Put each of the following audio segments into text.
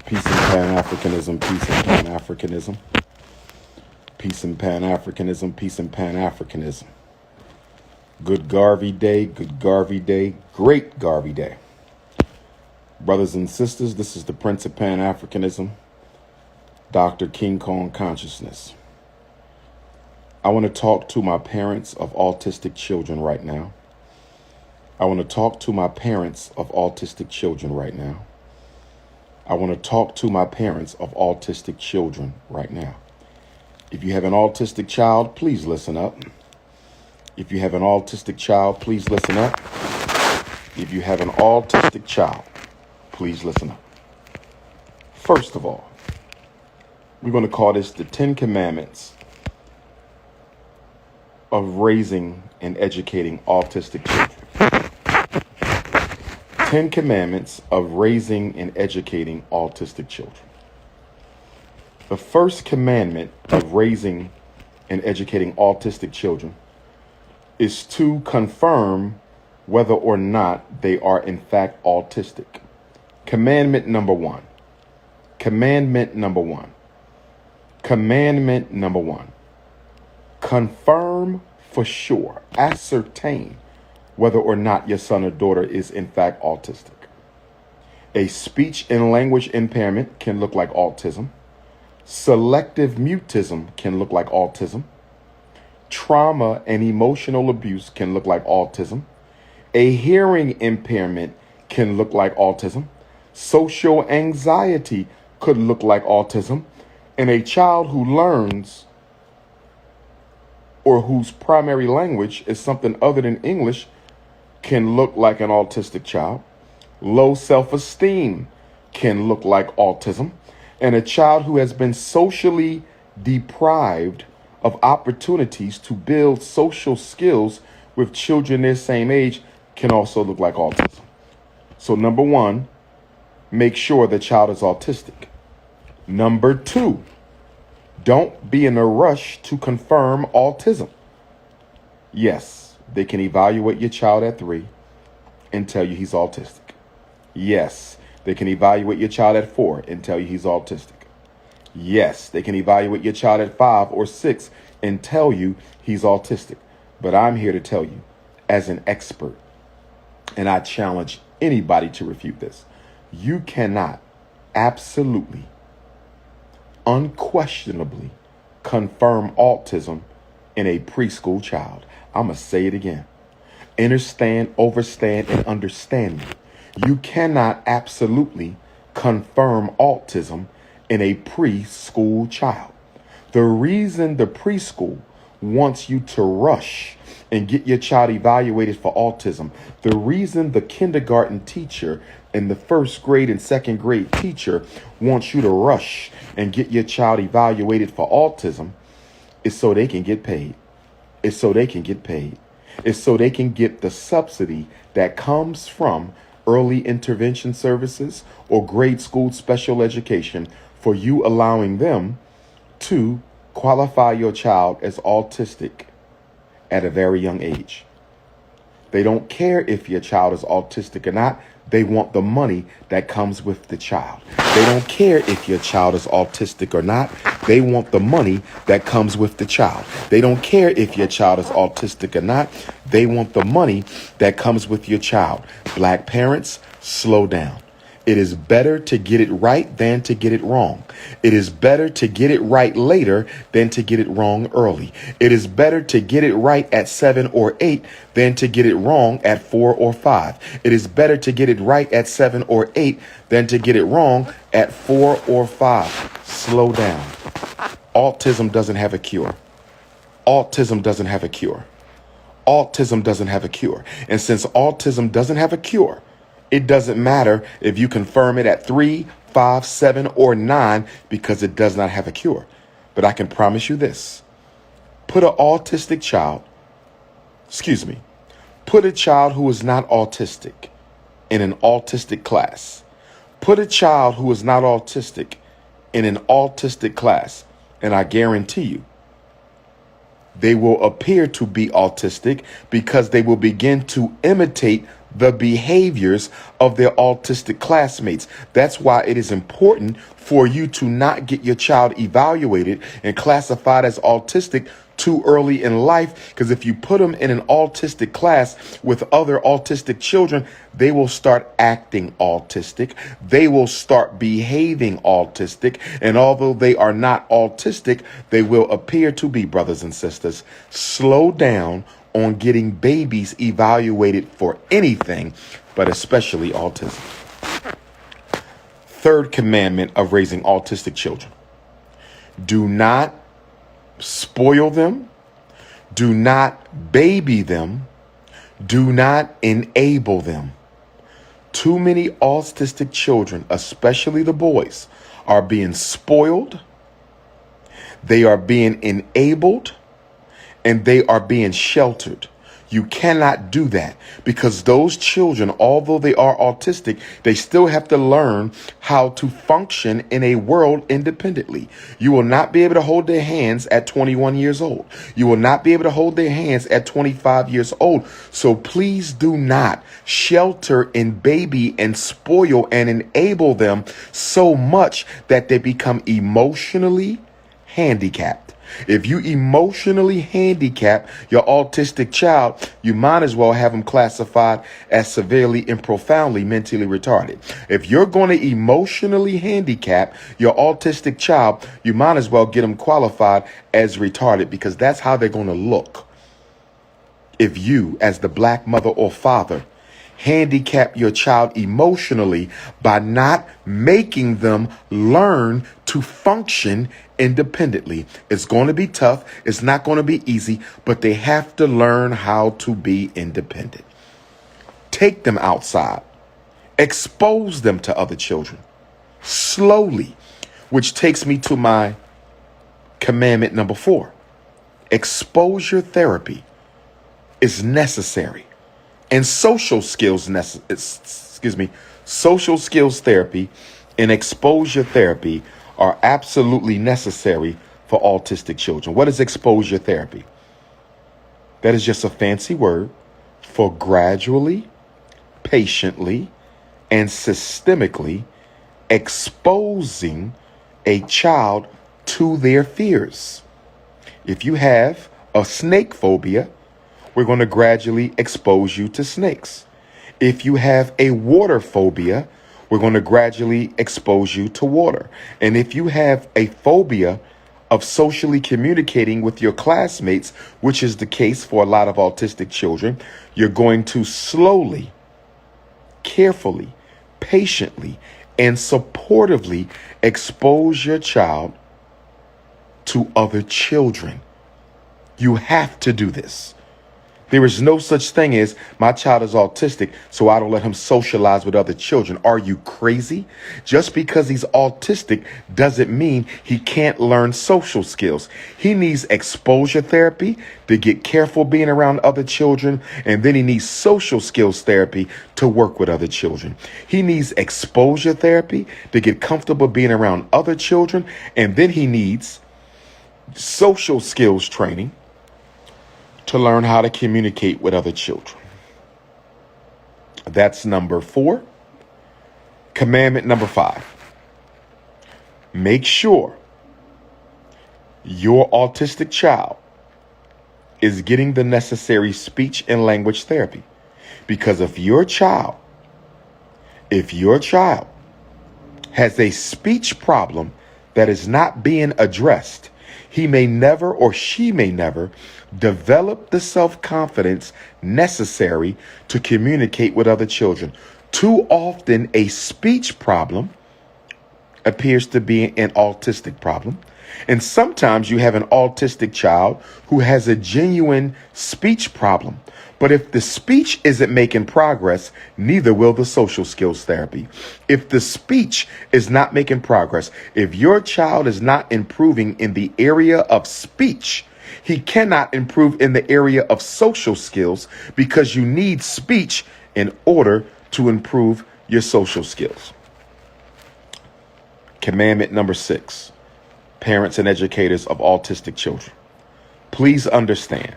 Peace and Pan-Africanism, peace and Pan-Africanism. Peace and Pan-Africanism, peace and Pan-Africanism. Good Garvey Day, good Garvey Day, great Garvey Day. Brothers and sisters, this is the Prince of Pan-Africanism, Dr. King Kong Consciousness. I want to talk to my parents of autistic children right now. I want to talk to my parents of autistic children right now. I want to talk to my parents of autistic children right now. If you have an autistic child, please listen up. If you have an autistic child, please listen up. If you have an autistic child, please listen up. First of all, we're going to call this the 10 Commandments of raising and educating autistic children. 10 Commandments of raising and educating autistic children. The first commandment of raising and educating autistic children is to confirm whether or not they are in fact autistic. Commandment number one. Commandment number one. Commandment number one. Confirm for sure, ascertain whether or not your son or daughter is in fact autistic. A speech and language impairment can look like autism. Selective mutism can look like autism. Trauma and emotional abuse can look like autism. A hearing impairment can look like autism. Social anxiety could look like autism. And a child who learns or whose primary language is something other than English can look like an autistic child. Low self-esteem can look like autism. And a child who has been socially deprived of opportunities to build social skills with children their same age can also look like autism. So number one, make sure the child is autistic. Number two, don't be in a rush to confirm autism. Yes, they can evaluate your child at 3 and tell you he's autistic. Yes, they can evaluate your child at 4 and tell you he's autistic. Yes, they can evaluate your child at 5 or 6 and tell you he's autistic. But I'm here to tell you, as an expert, and I challenge anybody to refute this, you cannot absolutely, unquestionably confirm autism in a preschool child. I'm going to say it again. Understand, overstand, and understand me. You cannot absolutely confirm autism in a preschool child. The reason the preschool wants you to rush and get your child evaluated for autism, the reason the kindergarten teacher and the first grade and second grade teacher wants you to rush and get your child evaluated for autism is so they can get paid. It's so they can get paid. It's so they can get the subsidy that comes from early intervention services or grade school special education for you allowing them to qualify your child as autistic at a very young age. They don't care if your child is autistic or not. They want the money that comes with the child. They don't care if your child is autistic or not. They want the money that comes with the child. They don't care if your child is autistic or not. They want the money that comes with your child. Black parents, slow down. It is better to get it right than to get it wrong. It is better to get it right later than to get it wrong early. It is better to get it right at 7 or 8 than to get it wrong at 4 or 5. It is better to get it right at 7 or 8 than to get it wrong at 4 or 5. Slow down. Autism doesn't have a cure. Autism doesn't have a cure. Autism doesn't have a cure. And since autism doesn't have a cure, it doesn't matter if you confirm it at 3, 5, 7, or 9 because it does not have a cure. But I can promise you this. Put a child who is not autistic in an autistic class. Put a child who is not autistic in an autistic class, and I guarantee you, they will appear to be autistic because they will begin to imitate the behaviors of their autistic classmates. That's why it is important for you to not get your child evaluated and classified as autistic too early in life, because if you put them in an autistic class with other autistic children, they will start acting autistic. They will start behaving autistic. And although they are not autistic, they will appear to be, brothers and sisters. Slow down on getting babies evaluated for anything, but especially autism. Third commandment of raising autistic children: do not spoil them. Do not baby them. Do not enable them. Too many autistic children, especially the boys, are being spoiled. They are being enabled, and they are being sheltered. You cannot do that, because those children, although they are autistic, they still have to learn how to function in a world independently. You will not be able to hold their hands at 21 years old. You will not be able to hold their hands at 25 years old. So please do not shelter and baby and spoil and enable them so much that they become emotionally handicapped. If you emotionally handicap your autistic child, you might as well have them classified as severely and profoundly mentally retarded. If you're going to emotionally handicap your autistic child, you might as well get them qualified as retarded, because that's how they're going to look. If you, as the black mother or father, handicap your child emotionally by not making them learn to function independently. It's going to be tough. It's not going to be easy, but they have to learn how to be independent. Take them outside. Expose them to other children slowly, which takes me to my commandment number 4. Exposure therapy is necessary. And social skills therapy and exposure therapy are absolutely necessary for autistic children. What is exposure therapy? That is just a fancy word for gradually, patiently, and systemically exposing a child to their fears. If you have a snake phobia, we're going to gradually expose you to snakes. If you have a water phobia, we're going to gradually expose you to water. And if you have a phobia of socially communicating with your classmates, which is the case for a lot of autistic children, you're going to slowly, carefully, patiently, and supportively expose your child to other children. You have to do this. There is no such thing as my child is autistic, so I don't let him socialize with other children. Are you crazy? Just because he's autistic doesn't mean he can't learn social skills. He needs exposure therapy to get careful being around other children, and then he needs social skills therapy to work with other children. He needs exposure therapy to get comfortable being around other children, and then he needs social skills training to learn how to communicate with other children. That's number 4. Commandment number 5. Make sure your autistic child is getting the necessary speech and language therapy. Because if your child has a speech problem that is not being addressed, he may never or she may never develop the self-confidence necessary to communicate with other children. Too often, a speech problem appears to be an autistic problem. And sometimes you have an autistic child who has a genuine speech problem. But if the speech isn't making progress, neither will the social skills therapy. If the speech is not making progress, if your child is not improving in the area of speech, he cannot improve in the area of social skills, because you need speech in order to improve your social skills. Commandment number 6. Parents and educators of autistic children, please understand,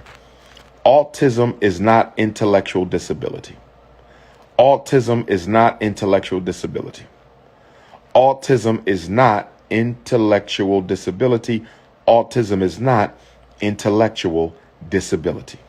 autism is not intellectual disability. Autism is not intellectual disability. Autism is not intellectual disability. Autism is not intellectual disability.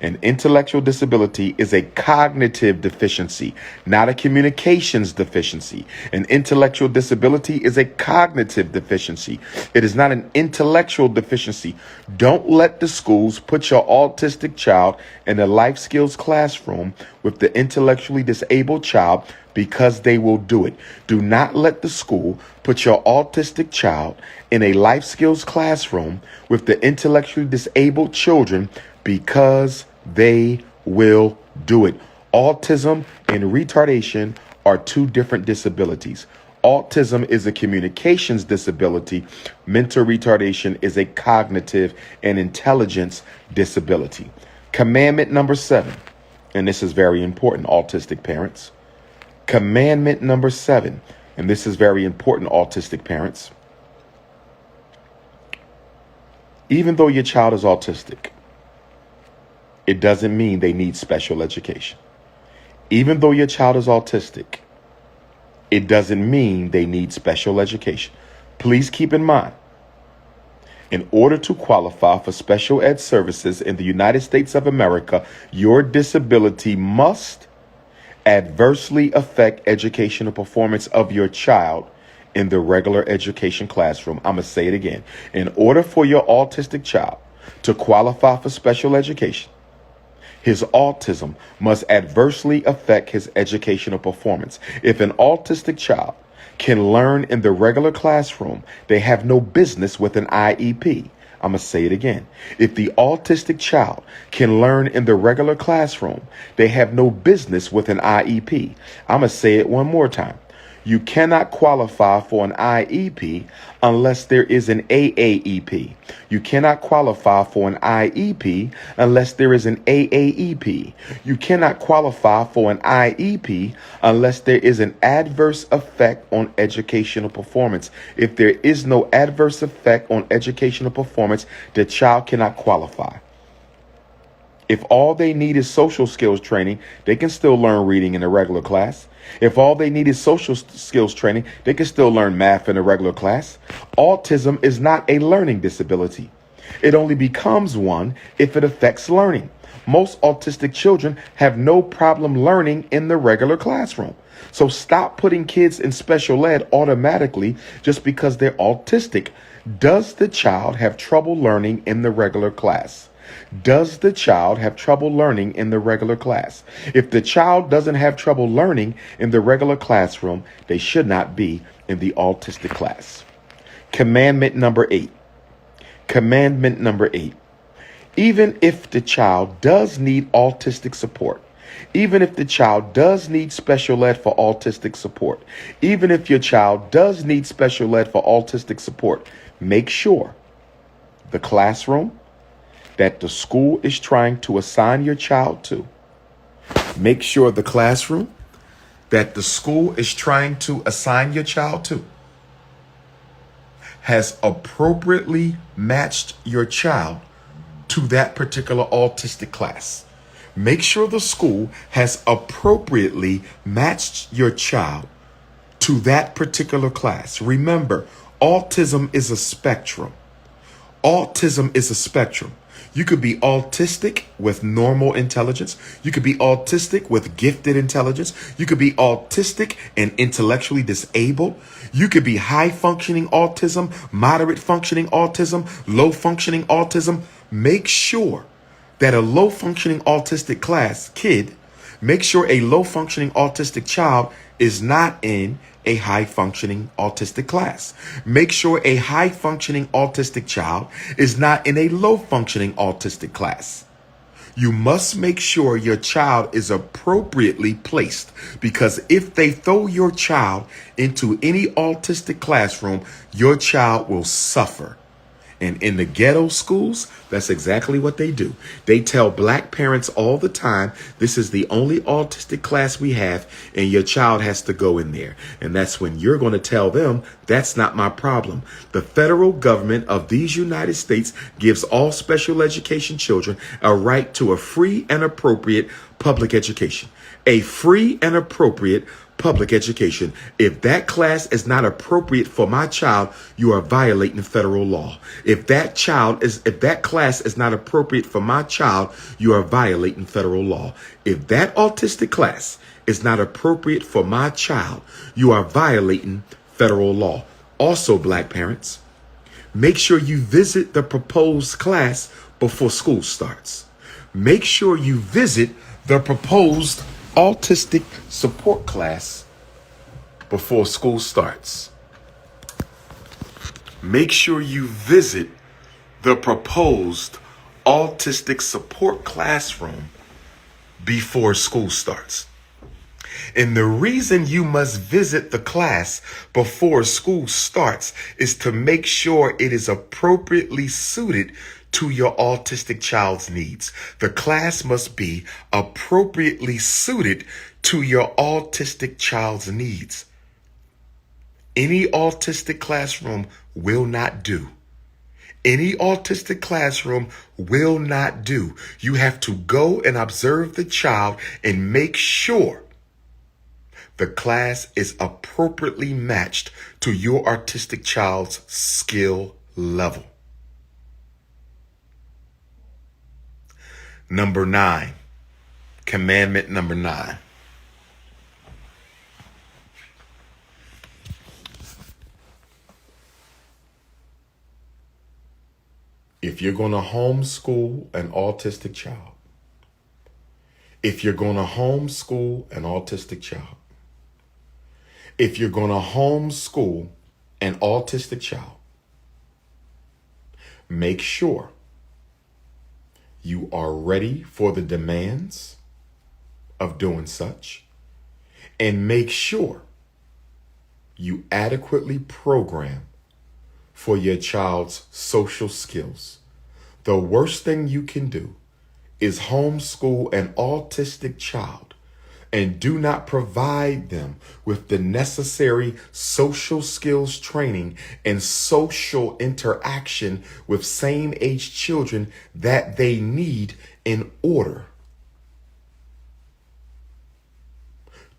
An intellectual disability is a cognitive deficiency, not a communications deficiency. An intellectual disability is a cognitive deficiency. It is not an intellectual deficiency. Don't let the schools put your autistic child in a life skills classroom with the intellectually disabled child because they will do it. Do not let the school put your autistic child in a life skills classroom with the intellectually disabled children because they will do it. Autism and retardation are two different disabilities. Autism is a communications disability. Mental retardation is a cognitive and intelligence disability. Commandment number 7, and this is very important, autistic parents. Commandment number 7, and this is very important, autistic parents. Even though your child is autistic, it doesn't mean they need special education. Even though your child is autistic, it doesn't mean they need special education. Please keep in mind, in order to qualify for special ed services in the United States of America, your disability must adversely affect educational performance of your child in the regular education classroom. I'm going to say it again. In order for your autistic child to qualify for special education, his autism must adversely affect his educational performance. If an autistic child can learn in the regular classroom, they have no business with an IEP. I'm going to say it again. If the autistic child can learn in the regular classroom, they have no business with an IEP. I'm going to say it one more time. You cannot qualify for an IEP unless there is an AAEP. You cannot qualify for an IEP unless there is an AAEP. You cannot qualify for an IEP unless there is an adverse effect on educational performance. If there is no adverse effect on educational performance, the child cannot qualify. If all they need is social skills training, they can still learn reading in a regular class. If all they need is social skills training, they can still learn math in a regular class. Autism is not a learning disability. It only becomes one if it affects learning. Most autistic children have no problem learning in the regular classroom. So stop putting kids in special ed automatically just because they're autistic. Does the child have trouble learning in the regular class? Does the child have trouble learning in the regular class? If the child doesn't have trouble learning in the regular classroom, they should not be in the autistic class. Commandment number 8. Commandment number 8. Even if the child does need autistic support, even if the child does need special ed for autistic support, even if your child does need special ed for autistic support, make sure the classroom that the school is trying to assign your child to, make sure the classroom that the school is trying to assign your child to has appropriately matched your child to that particular autistic class. Make sure the school has appropriately matched your child to that particular class. Remember, autism is a spectrum. Autism is a spectrum. You could be autistic with normal intelligence. You could be autistic with gifted intelligence. You could be autistic and intellectually disabled. You could be high functioning autism, moderate functioning autism, low functioning autism. Make sure that a low functioning autistic make sure a low functioning autistic child is not in a high functioning autistic class. Make sure a high functioning autistic child is not in a low functioning autistic class. You must make sure your child is appropriately placed, because if they throw your child into any autistic classroom, your child will suffer. And in the ghetto schools, that's exactly what they do. They tell black parents all the time, this is the only autistic class we have, and your child has to go in there. And that's when you're going to tell them, that's not my problem. The federal government of these United States gives all special education children a right to a free and appropriate public education. A free and appropriate public education. If that class is not appropriate for my child, you are violating federal law. If that class is not appropriate for my child, you are violating federal law. If that autistic class is not appropriate for my child, you are violating federal law. Also, Black parents, make sure you visit the proposed class before school starts. Make sure you visit the proposed autistic support class before school starts. Make sure you visit the proposed autistic support classroom before school starts. And the reason you must visit the class before school starts is to make sure it is appropriately suited to your autistic child's needs. The class must be appropriately suited to your autistic child's needs. Any autistic classroom will not do. Any autistic classroom will not do. You have to go and observe the child and make sure the class is appropriately matched to your autistic child's skill level. Number 9, commandment number 9. If you're going to homeschool an autistic child, if you're going to homeschool an autistic child, if you're going to homeschool an autistic child, make sure you are ready for the demands of doing such, and make sure you adequately program for your child's social skills. The worst thing you can do is homeschool an autistic child and do not provide them with the necessary social skills training and social interaction with same-age children that they need in order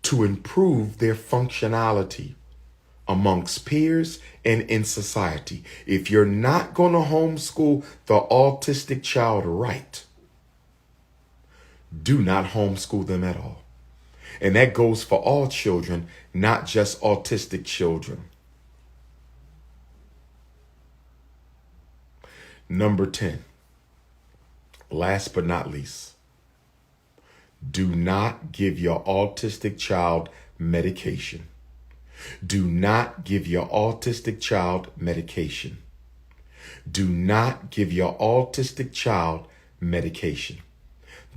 to improve their functionality amongst peers and in society. If you're not going to homeschool the autistic child right, do not homeschool them at all. And that goes for all children, not just autistic children. Number 10, last but not least, do not give your autistic child medication. Do not give your autistic child medication. Do not give your autistic child medication.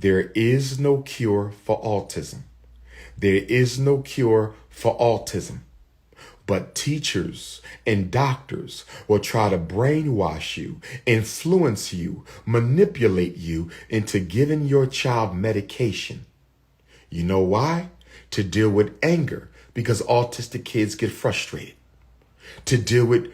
There is no cure for autism. There is no cure for autism. But teachers and doctors will try to brainwash you, influence you, manipulate you into giving your child medication. You know why? To deal with anger, because autistic kids get frustrated. To deal with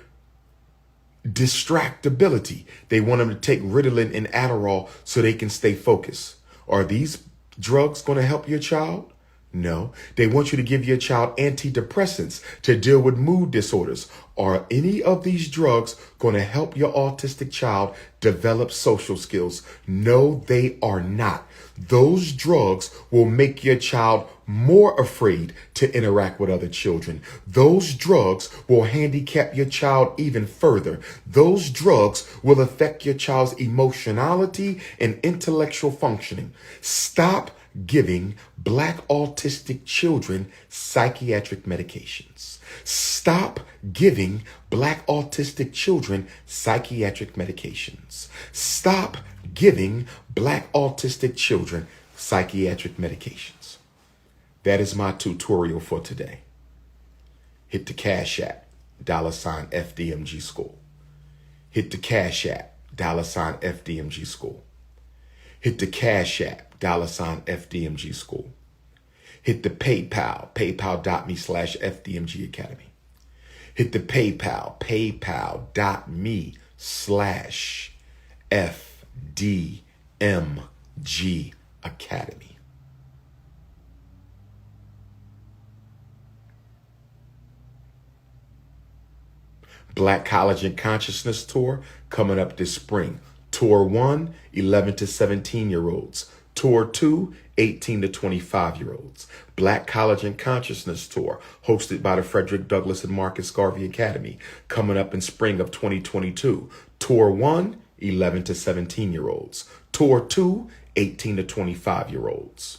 distractibility. They want them to take Ritalin and Adderall so they can stay focused. Are these drugs going to help your child? No. They want you to give your child antidepressants to deal with mood disorders. Are any of these drugs going to help your autistic child develop social skills? No, they are not. Those drugs will make your child more afraid to interact with other children. Those drugs will handicap your child even further. Those drugs will affect your child's emotionality and intellectual functioning. Stop giving Black autistic children psychiatric medications. Stop giving Black autistic children psychiatric medications. Stop giving Black autistic children psychiatric medications. That is my tutorial for today. Hit the Cash App, $FDMG School. Hit the Cash App, $FDMG School. Hit the Cash App, $FDMG School. Hit the PayPal, paypal.me/FDMG Academy. Hit the PayPal, paypal.me/FDMG Academy. Black College and Consciousness Tour coming up this spring. Tour 1, 11 to 17-year-olds. Tour 2, 18 to 25-year-olds. Black College and Consciousness Tour, hosted by the Frederick Douglass and Marcus Garvey Academy, coming up in spring of 2022. Tour 1, 11 to 17-year-olds. Tour 2, 18 to 25-year-olds.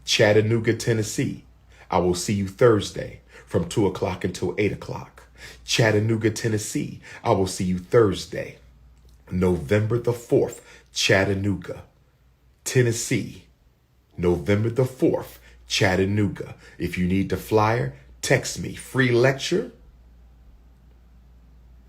Chattanooga, Tennessee. I will see you Thursday from 2 o'clock until 8 o'clock. Chattanooga, Tennessee. I will see you Thursday, November the 4th. Chattanooga, Tennessee, November the 4th, Chattanooga. If you need the flyer, text me. Free lecture,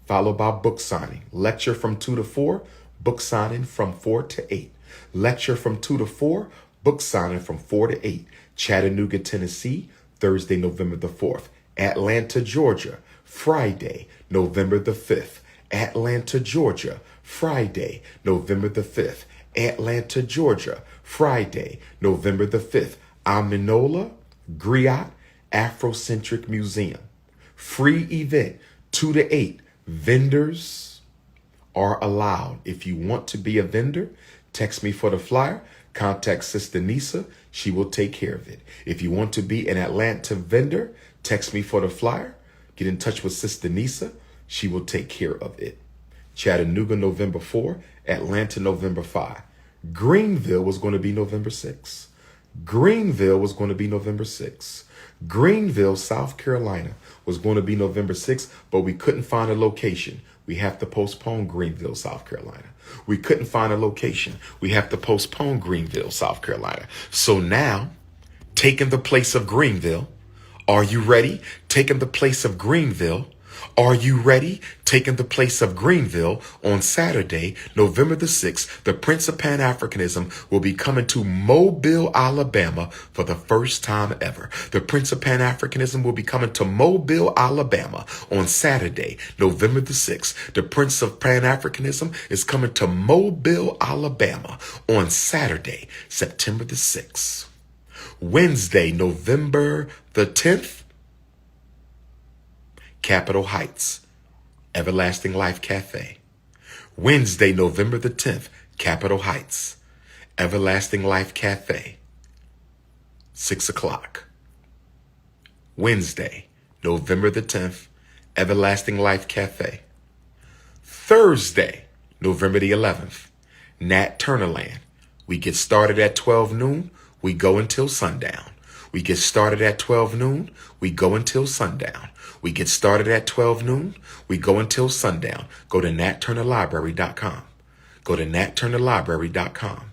followed by book signing. Lecture from 2 to 4, book signing from 4 to 8. Lecture from 2 to 4, book signing from 4 to 8. Chattanooga, Tennessee, Thursday, November the 4th. Atlanta, Georgia, Friday, November the 5th. Atlanta, Georgia, Friday, November the 5th. Atlanta, Georgia, Friday, November the 5th. Aminola Griot Afrocentric Museum. Free event, 2 to 8. Vendors are allowed. If you want to be a vendor, text me for the flyer. Contact Sister Nisa. She will take care of it. If you want to be an Atlanta vendor, text me for the flyer. Get in touch with Sister Nisa. She will take care of it. Chattanooga, November 4. Atlanta, November 5. Greenville was going to be November 6. Greenville was going to be November 6. Greenville, South Carolina was going to be November 6, but we couldn't find a location. We have to postpone Greenville, South Carolina. We couldn't find a location. We have to postpone Greenville, South Carolina. So now, taking the place of Greenville, are you ready? Taking the place of Greenville. Are you ready? Taking the place of Greenville on Saturday, November the 6th, the Prince of Pan-Africanism will be coming to Mobile, Alabama for the first time ever. The Prince of Pan-Africanism will be coming to Mobile, Alabama on Saturday, November the 6th. The Prince of Pan-Africanism is coming to Mobile, Alabama on Saturday, September the 6th. Wednesday, November the 10th, Capitol Heights, Everlasting Life Cafe. Wednesday, November the 10th, Capitol Heights, Everlasting Life Cafe, 6 o'clock. Wednesday, November the 10th, Everlasting Life Cafe. Thursday, November the 11th, Nat Turner Land. We get started at 12 noon. We go until sundown. We get started at 12 noon. We go until sundown. We get started at 12 noon. We go until sundown. Go to natturnerlibrary.com. Go to natturnerlibrary.com.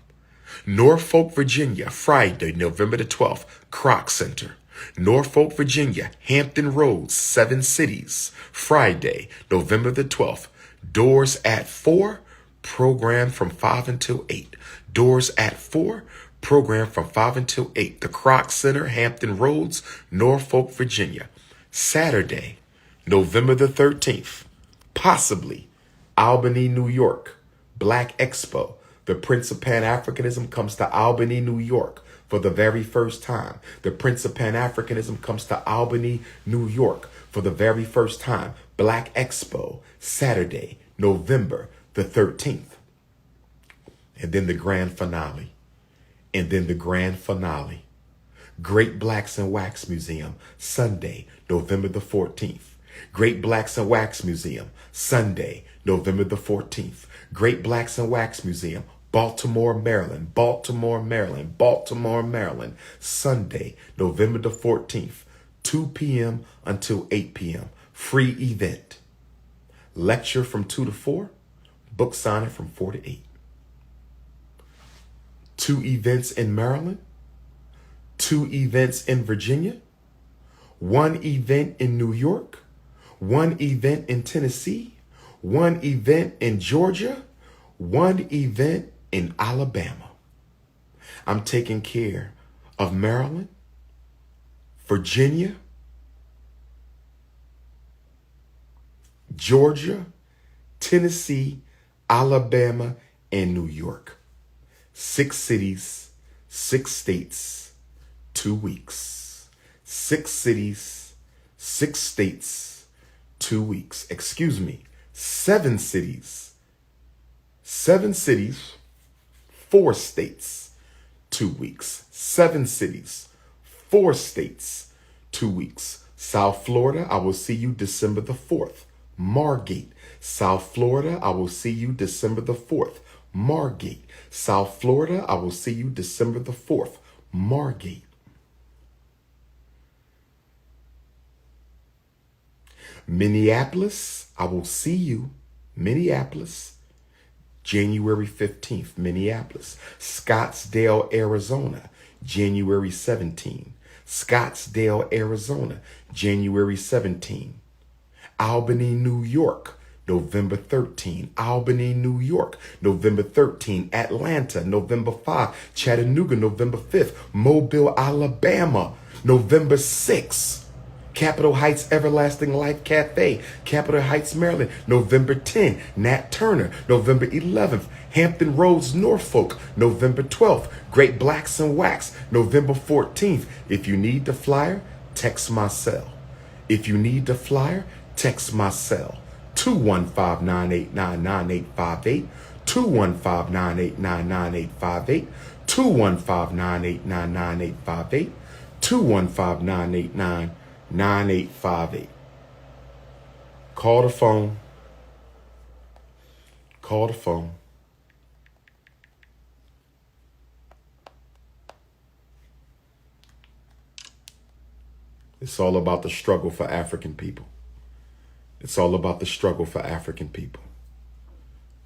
Norfolk, Virginia, Friday, November the 12th, Kroc Center. Norfolk, Virginia, Hampton Roads, 7 Cities, Friday, November the 12th. Doors at 4, program from 5 until 8. Doors at 4, program from 5 until 8. The Kroc Center, Hampton Roads, Norfolk, Virginia. Saturday, November the 13th, possibly Albany, New York, Black Expo. The Prince of Pan-Africanism comes to Albany, New York for the very first time. The Prince of Pan-Africanism comes to Albany, New York for the very first time. Black Expo, Saturday, November the 13th. And then the grand finale. And then the grand finale. Great Blacks in Wax Museum, Sunday, November the 14th. Great Blacks in Wax Museum, Sunday, November the 14th. Great Blacks in Wax Museum, Baltimore, Maryland, Baltimore, Maryland, Baltimore, Maryland, Sunday, November the 14th, 2 p.m. until 8 p.m. Free event. Lecture from 2 to 4, book signing from 4 to 8. 2 events in Maryland. 2 events in Virginia, 1 event in New York, 1 event in Tennessee, 1 event in Georgia, 1 event in Alabama. I'm taking care of Maryland, Virginia, Georgia, Tennessee, Alabama, and New York. 6 cities, 6 states, 2 weeks. 6 cities, 6 states, 2 weeks. Excuse me, 7 cities. 7 cities, 4 states, 2 weeks. 7 cities, 4 states, 2 weeks. South Florida, I will see you December the 4th. Margate. South Florida, I will see you December the 4th. Margate. South Florida, I will see you December the 4th. Margate. Minneapolis, I will see you. Minneapolis, January 15th, Minneapolis. Scottsdale, Arizona, January 17th. Scottsdale, Arizona, January 17th. Albany, New York, November 13. Albany, New York, November 13. Atlanta, November 5. Chattanooga, November 5th. Mobile, Alabama, November 6th. Capitol Heights Everlasting Life Cafe, Capitol Heights, Maryland, November 10. Nat Turner, November 11th. Hampton Roads, Norfolk, November 12th. Great Blacks and Wax, November 14th. If you need the flyer, text my cell. If you need the flyer, text my cell. 215-989-9858, 215-989-9858, 215-989-9858, 215-989-9858. Call the phone. Call the phone. It's all about the struggle for African people. It's all about the struggle for African people.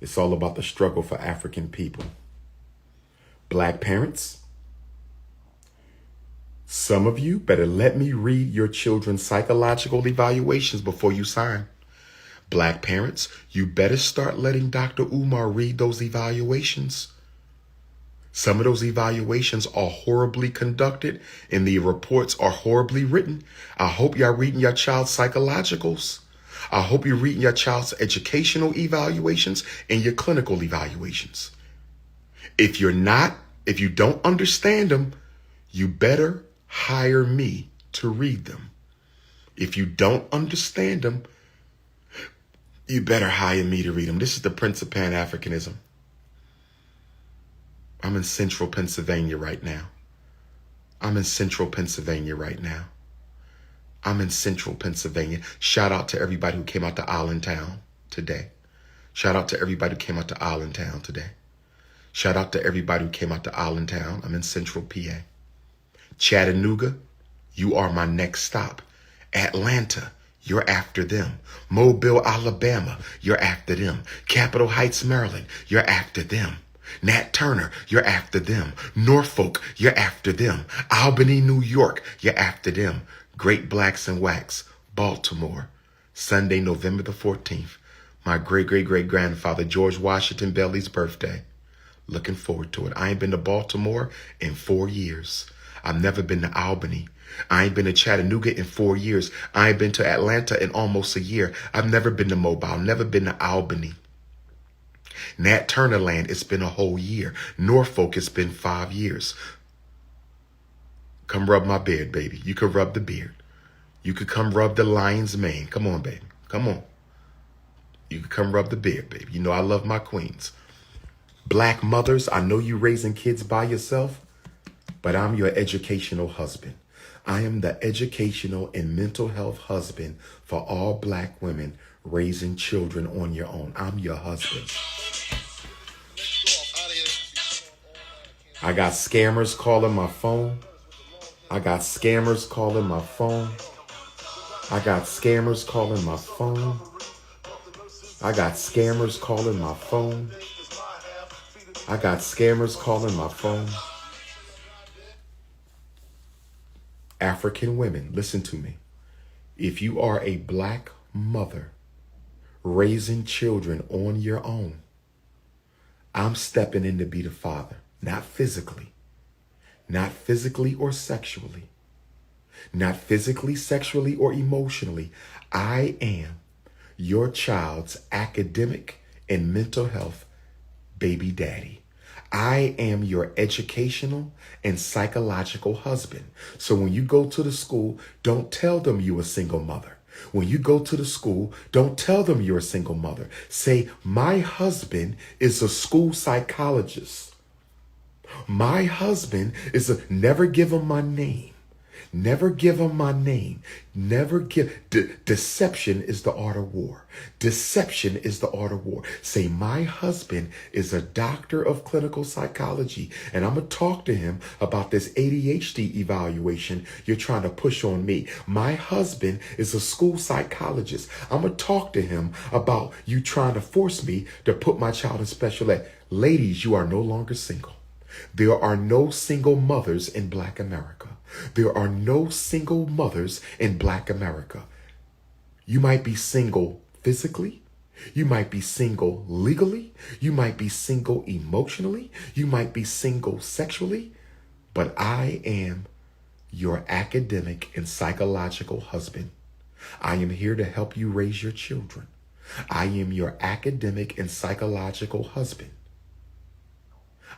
It's all about the struggle for African people. Black parents, some of you better let me read your children's psychological evaluations before you sign. Black parents, you better start letting Dr. Umar read those evaluations. Some of those evaluations are horribly conducted and the reports are horribly written. I hope y'all reading your child's psychologicals. I hope you're reading your child's educational evaluations and your clinical evaluations. If you're not, if you don't understand them, you better hire me to read them. If you don't understand them, you better hire me to read them. This is the Prince of Pan-Africanism. I'm in central Pennsylvania right now. I'm in central Pennsylvania right now. I'm in central Pennsylvania. Shout out to everybody who came out to Allentown today. Shout out to everybody who came out to Allentown today. Shout out to everybody who came out to Allentown. I'm in central PA. Chattanooga, you are my next stop. Atlanta, you're after them. Mobile, Alabama, you're after them. Capitol Heights, Maryland, you're after them. Nat Turner, you're after them. Norfolk, you're after them. Albany, New York, you're after them. Great Blacks and Wax, Baltimore, Sunday, November the 14th. My great-great-great-grandfather, George Washington Belly's birthday. Looking forward to it. I ain't been to Baltimore in 4 years. I've never been to Albany. I ain't been to Chattanooga in 4 years. I ain't been to Atlanta in almost a year. I've never been to Mobile, never been to Albany. Nat Turner land, it's been a whole year. Norfolk, it's been 5 years. Come rub my beard, baby. You could rub the beard. You could come rub the lion's mane. Come on, baby. Come on. You could come rub the beard, baby. You know I love my queens. Black mothers, I know you raising kids by yourself, but I'm your educational husband. I am the educational and mental health husband for all black women raising children on your own. I'm your husband. I got scammers calling my phone. I got scammers calling my phone. I got scammers calling my phone. I got scammers calling my phone. I got scammers calling my phone. African women, listen to me. If you are a black mother raising children on your own, I'm stepping in to be the father, not physically or sexually, not physically, sexually, or emotionally. I am your child's academic and mental health baby daddy. I am your educational and psychological husband. So when you go to the school, don't tell them you're a single mother. When you go to the school, don't tell them you're a single mother. Say, my husband is a school psychologist. My husband is a, never give him my name. Never give him my name. Never give. Deception is the art of war. Deception is the art of war. Say, my husband is a doctor of clinical psychology, and I'm going to talk to him about this ADHD evaluation you're trying to push on me. My husband is a school psychologist. I'm going to talk to him about you trying to force me to put my child in special ed. Ladies, you are no longer single. There are no single mothers in Black America. There are no single mothers in Black America. You might be single physically. You might be single legally. You might be single emotionally. You might be single sexually. But I am your academic and psychological husband. I am here to help you raise your children. I am your academic and psychological husband.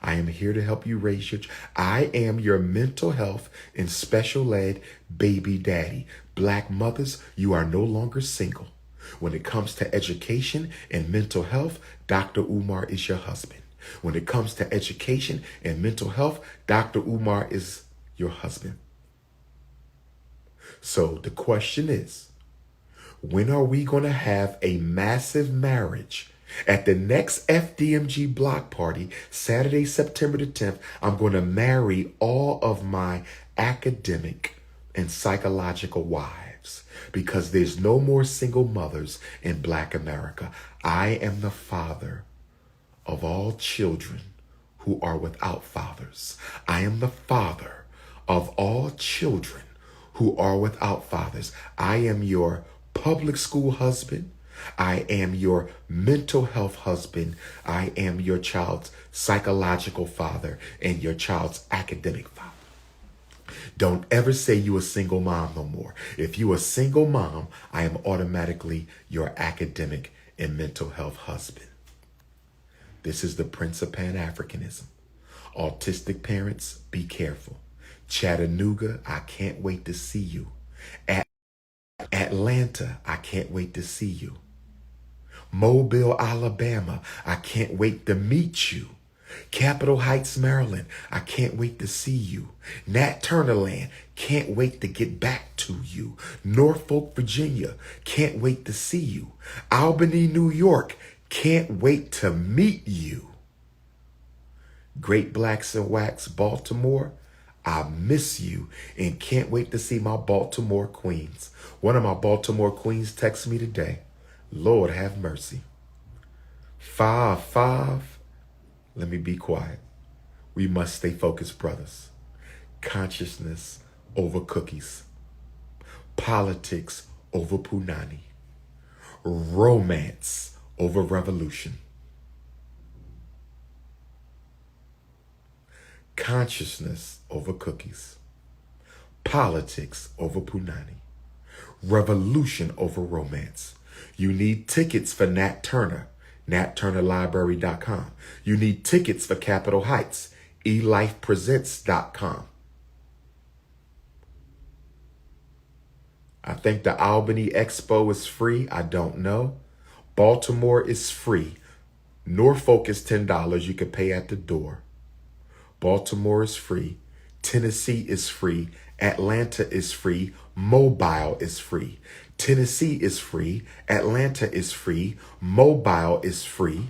I am here to help you raise your I am your mental health and special ed baby daddy. Black mothers, you are no longer single. When it comes to education and mental health, Dr. Umar is your husband. When it comes to education and mental health, Dr. Umar is your husband. So the question is, when are we going to have a massive marriage? At the next FDMG block party, Saturday, September the 10th, I'm going to marry all of my academic and psychological wives because there's no more single mothers in Black America. I am the father of all children who are without fathers. I am the father of all children who are without fathers. I am your public school husband. I am your mental health husband. I am your child's psychological father and your child's academic father. Don't ever say you a single mom no more. If you a single mom, I am automatically your academic and mental health husband. This is the Prince of Pan-Africanism. Autistic parents, be careful. Chattanooga, I can't wait to see you. Atlanta, I can't wait to see you. Mobile, Alabama, I can't wait to meet you. Capitol Heights, Maryland, I can't wait to see you. Nat Turner Land, can't wait to get back to you. Norfolk, Virginia, can't wait to see you. Albany, New York, can't wait to meet you. Great Blacks and Wax, Baltimore, I miss you and can't wait to see my Baltimore Queens. One of my Baltimore Queens texted me today. Lord have mercy. 5-5. Let me be quiet. We must stay focused, brothers. Consciousness over cookies. Politics over punani. Romance over revolution. Consciousness over cookies. Politics over punani. Revolution over romance. You need tickets for Nat Turner, natturnerlibrary.com. You need tickets for Capitol Heights, elifepresents.com. I think the Albany Expo is free. I don't know. Baltimore is free. Norfolk is $10. You can pay at the door. Baltimore is free. Tennessee is free. Atlanta is free. Mobile is free. Tennessee is free. Atlanta is free. Mobile is free.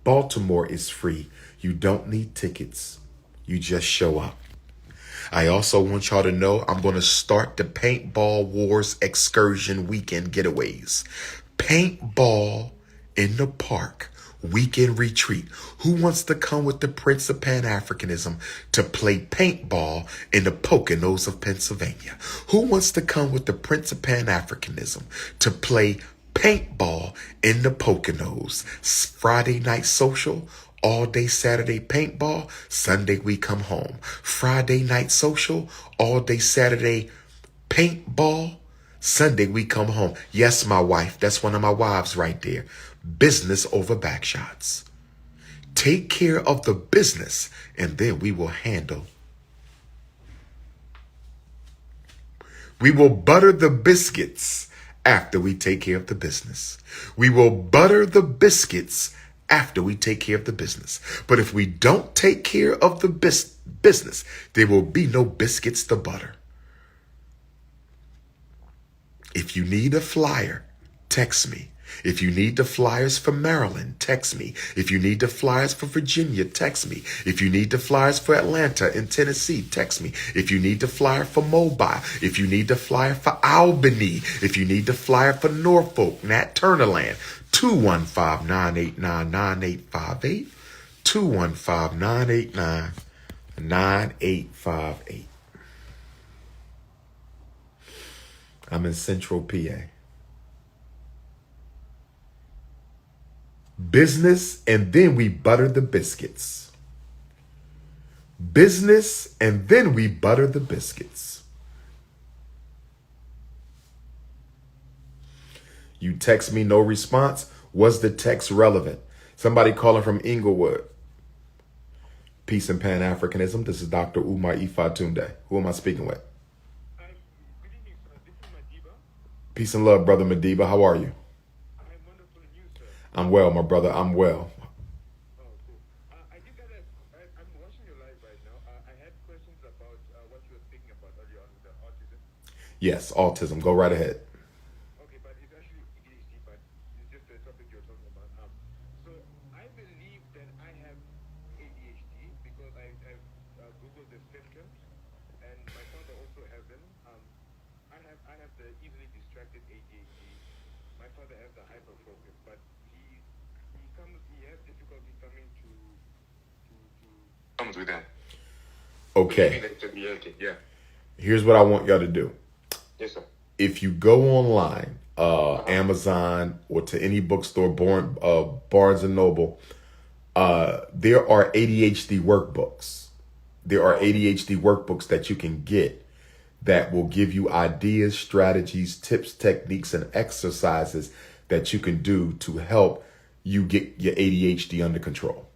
Baltimore is free. You don't need tickets. You just show up. I also want y'all to know I'm going to start the Paintball Wars Excursion Weekend Getaways. Paintball in the park. Weekend retreat. Who wants to come with the Prince of Pan-Africanism to play paintball in the Poconos of Pennsylvania? Who wants to come with the Prince of Pan-Africanism to play paintball in the Poconos? Friday night social, all day Saturday paintball, Sunday we come home. Friday night social, all day Saturday paintball, Sunday we come home. Yes, my wife, that's one of my wives right there. Business over backshots. take care of the business, and then we will handle. We will butter the biscuits after we take care of the business. We will butter the biscuits after we take care of the business. But if we don't take care of the business, there will be no biscuits to butter. If you need a flyer, text me. If you need the flyers for Maryland, text me. If you need the flyers for Virginia, text me. If you need the flyers for Atlanta and Tennessee, text me. If you need the flyer for Mobile, if you need the flyer for Albany, if you need the flyer for Norfolk, Nat Turnerland, 215-989-9858, 215-989-9858. I'm in Central PA. Business, and then we butter the biscuits. Business, and then we butter the biscuits. You text me, no response. Was the text relevant? Somebody calling from Inglewood. Peace and Pan-Africanism. This is DR.UMAR Ifatunde. Who am I speaking with? Good evening, sir. This is Madiba. Peace and love, brother Madiba. How are you? I'm wonderful, and you, sir? I'm well, my brother. I'm well. Oh, cool. I'm watching you live right now. I had questions about what you were speaking about earlier on with the autism. Yes, autism. Go right ahead. Okay, but it's actually ADHD, but it's just the topic you're talking about. So I believe that I have ADHD because I've Googled the symptoms, and my father also has them. I have the easily distracted ADHD. My father has the hyperfocus, but he has difficulty coming to comes with that. Okay. Yeah. Here's what I want y'all to do. Yes, sir. If you go online, Amazon, or to any bookstore, Barnes and Noble, there are ADHD workbooks. There are ADHD workbooks that you can get that will give you ideas, strategies, tips, techniques, and exercises that you can do to help you get your ADHD under control.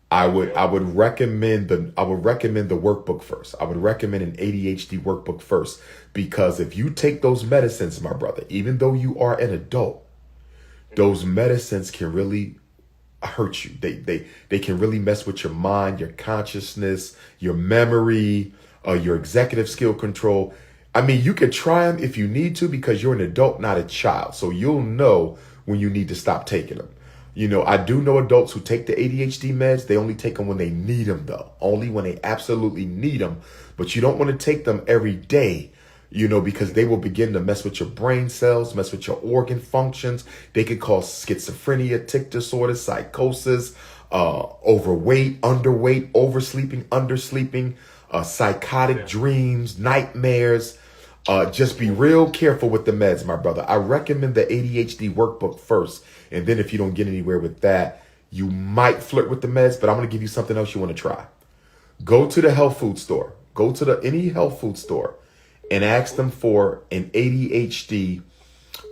I would recommend the workbook first. I would recommend an ADHD workbook first, because if you take those medicines, my brother, even though you are an adult, those medicines can really hurt you. They can really mess with your mind, your consciousness, your memory, your executive skill control. I mean, you could try them if you need to, because you're an adult, not a child. So you'll know when you need to stop taking them. You know, I do know adults who take the ADHD meds. They only take them when they need them, though. Only when they absolutely need them. But you don't want to take them every day, you know, because they will begin to mess with your brain cells, mess with your organ functions. They could cause schizophrenia, tic disorder, psychosis, overweight, underweight, oversleeping, undersleeping, psychotic dreams, nightmares. Just be real careful with the meds, my brother. I recommend the ADHD workbook first. And then if you don't get anywhere with that, you might flirt with the meds, but I'm going to give you something else you want to try. Go to the health food store. Go to any health food store and ask them for an ADHD.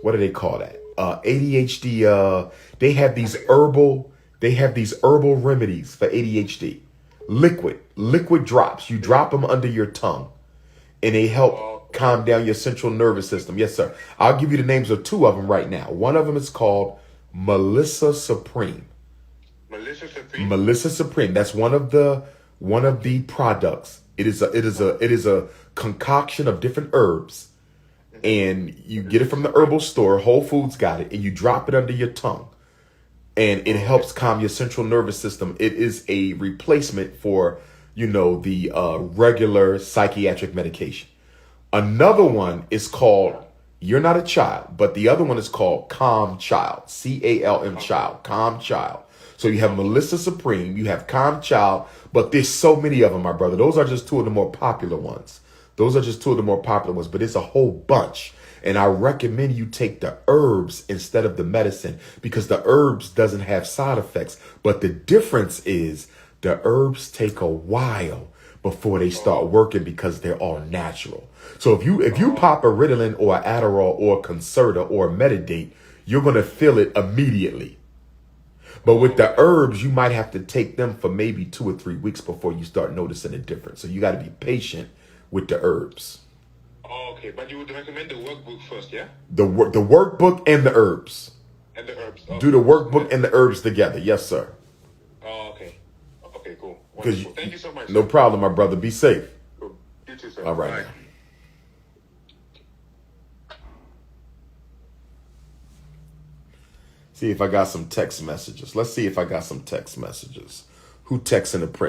What do they call that? ADHD. They have these herbal remedies for ADHD. Liquid drops. You drop them under your tongue and they help calm down your central nervous system. Yes, sir. I'll give you the names of two of them right now. One of them is called Melissa Supreme. Melissa Supreme. That's one of the products. It is a concoction of different herbs, and you get it from the herbal store. Whole Foods got it, and you drop it under your tongue, and it helps calm your central nervous system. It is a replacement for, you know, the regular psychiatric medication. Another one is called, you're not a child, but the other one is called Calm Child, CALM Child, Calm Child. So you have Melissa Supreme, you have Calm Child, but there's so many of them, my brother. Those are just two of the more popular ones. But it's a whole bunch. And I recommend you take the herbs instead of the medicine, because the herbs doesn't have side effects. But the difference is the herbs take a while before they start working, because they're all natural. So if you pop a Ritalin or an Adderall or a Concerta or a Metadate, you're going to feel it immediately. But with the herbs, you might have to take them for maybe 2 or 3 weeks before you start noticing a difference. So you got to be patient with the herbs. Oh, okay, but you would recommend the workbook first, yeah? The workbook and the herbs. And the herbs. Okay. Do the workbook and the herbs together. Yes, sir. Oh, okay. Okay, cool. Because Wonderful. Thank you so much. No problem, my brother. Be safe. Cool. You too, sir. All right. Bye. Now. See if I got some text messages. Let's see if I got some text messages. Who texting the print?